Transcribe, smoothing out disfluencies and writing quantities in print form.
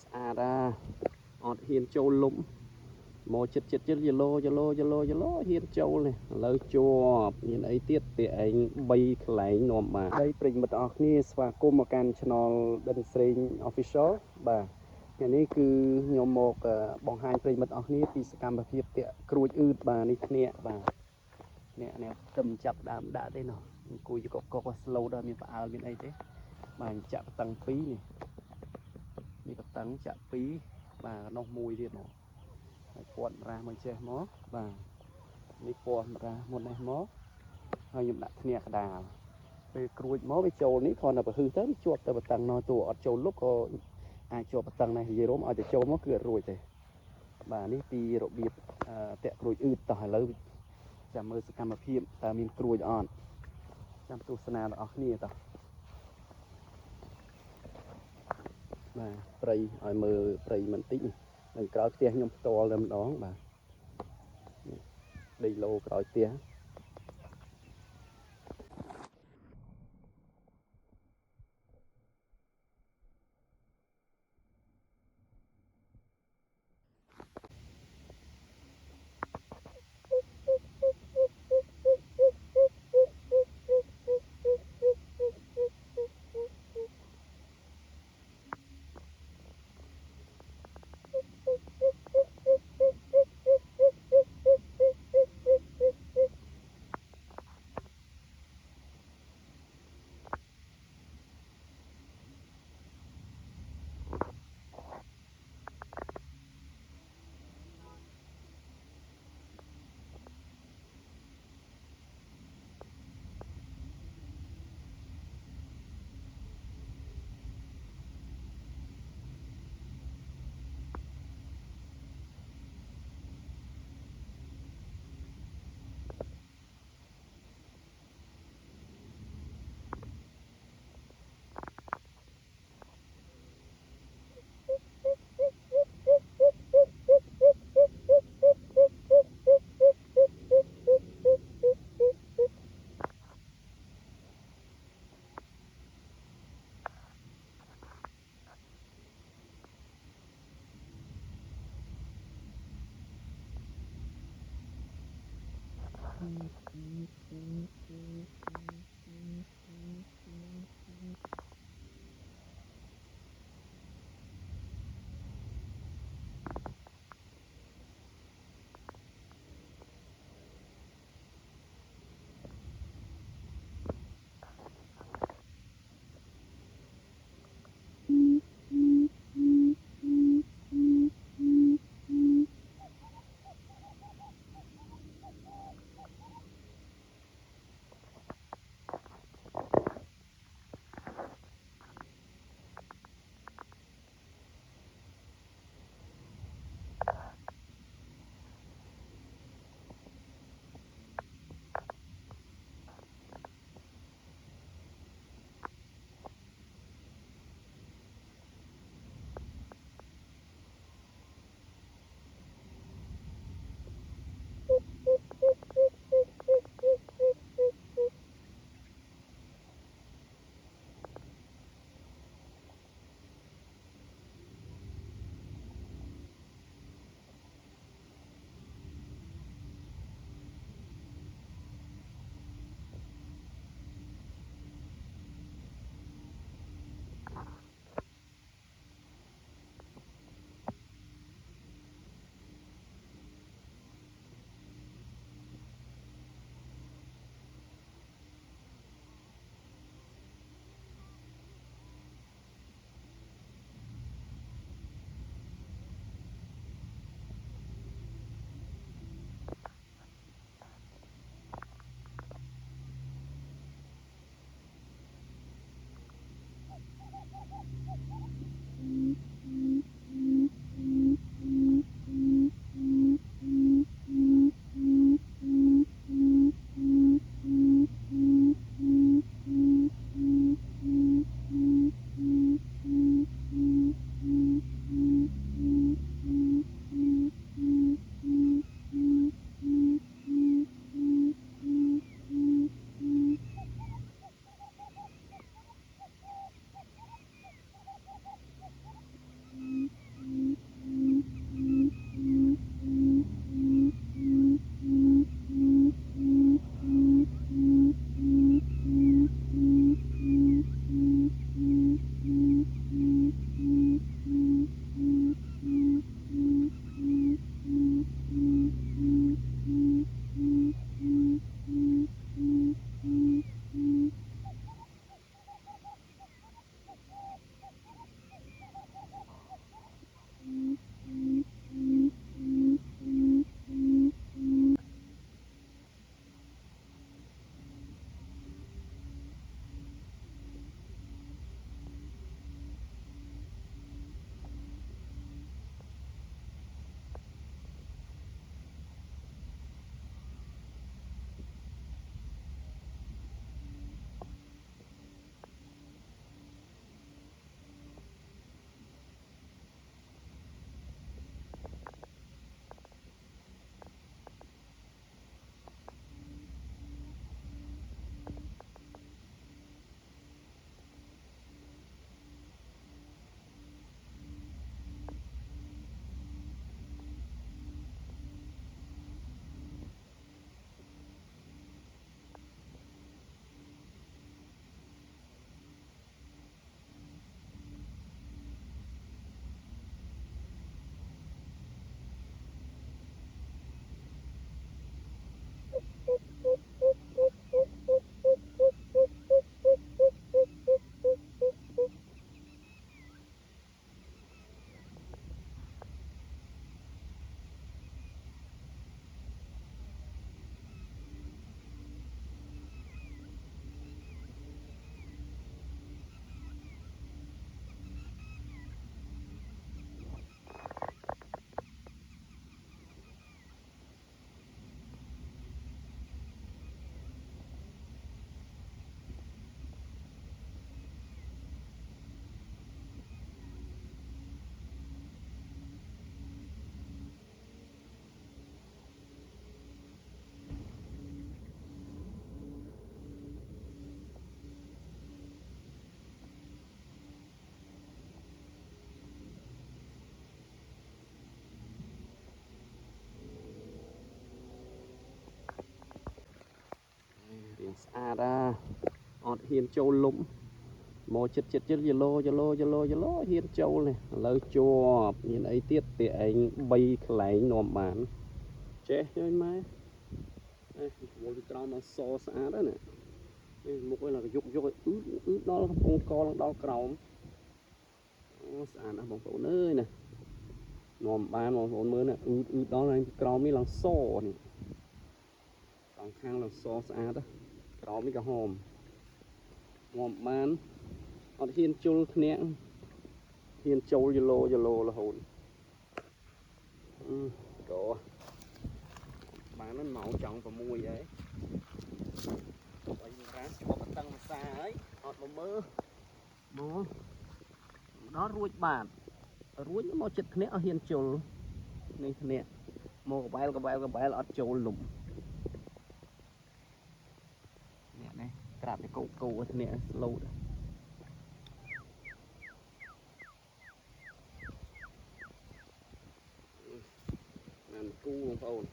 ស្អាតអត់ហ៊ានចូលលំមកចិត្តយឡូហ៊ានចូលនេះឥឡូវជាប់មានអីទៀតទីឯង3កន្លែងនាំមកដីប្រិយមិត្តអស់គ្នាស្វាគមន៍មកកាន់ Channel ដិនស្រេង Official បាទថ្ងៃនេះគឺខ្ញុំមកបង្ហាញប្រិយមិត្តអស់គ្នាពីសកម្មភាពតាក់ក្រួចអ៊ឺតបាទនេះគ្នាបាទអ្នកទៅចាប់ដើមដាក់ទេណោះអង្គុយកក slow ដល់មានផ្អើលមានអីទេបាទចាក់បតឹង2នេះបតឹងចាក់2បាទនោះមួយទៀតមកហើយពណ៌រាស់មកចេះមកបាទនេះពណ៌រាស់មុននេះមកហើយខ្ញុំដាក់គ្នាកដាលពេលក្រួចមកវាចូលនេះគ្រាន់តែប្រហឹសទៅជាប់ទៅបតឹងនោះតួអត់ចូលលុបក៏អាចជាប់បតឹងនេះនិយាយរួមឲ្យទៅចូលមកគឺអត់រួចទេបាទនេះពីរបៀបតាក់ក្រួចអ៊ឺតតោះឥឡូវចាំមើលសកម្មភាពតើមានក្រួចអត់ចាំទស្សនាដល់អស់គ្នាតោះបាទព្រៃឲ្យមើលព្រៃបន្តិចនៅក្រោយផ្ទះខ្ញុំផ្ទាល់តែម្ដងបាទដីឡូក្រោយផ្ទះ ស្អាតអត់ហ៊ានចូលលំមកចិត្តយឡូហ៊ានចូលនេះឥឡូវជាប់មានអីទៀតតែឯង3កន្លែងនាំបានចេះឃើញម៉ែមកពីក្រោមមកសស្អាតណានេះមុខឯងយកអឺដល់កំពង់កដល់ក្រោមអូស្អាតណាស់បងប្អូនអើយណានាំបានបងប្អូនមើលណាអឺដល់ឯងក្រោមនេះឡើងសនេះសងខាងឡើងសស្អាតក្រោមនេះក៏ហមនាំបានអត់ហ៊ានជុលគ្នាហ៊ានចូលយឡូរហូតក៏បានហ្នឹងមកចង់6ហើយបីរាស្គាល់តឹងភាសាហើយអត់មកមើលមកដល់រួចបាទរួចមកចិត្តគ្នាអត់ហ៊ានជុលនេះគ្នាមកកបែលអត់ចូលលំនេះក្រាបទៅគោគ្នាស្លូតបានគូបងប្អូន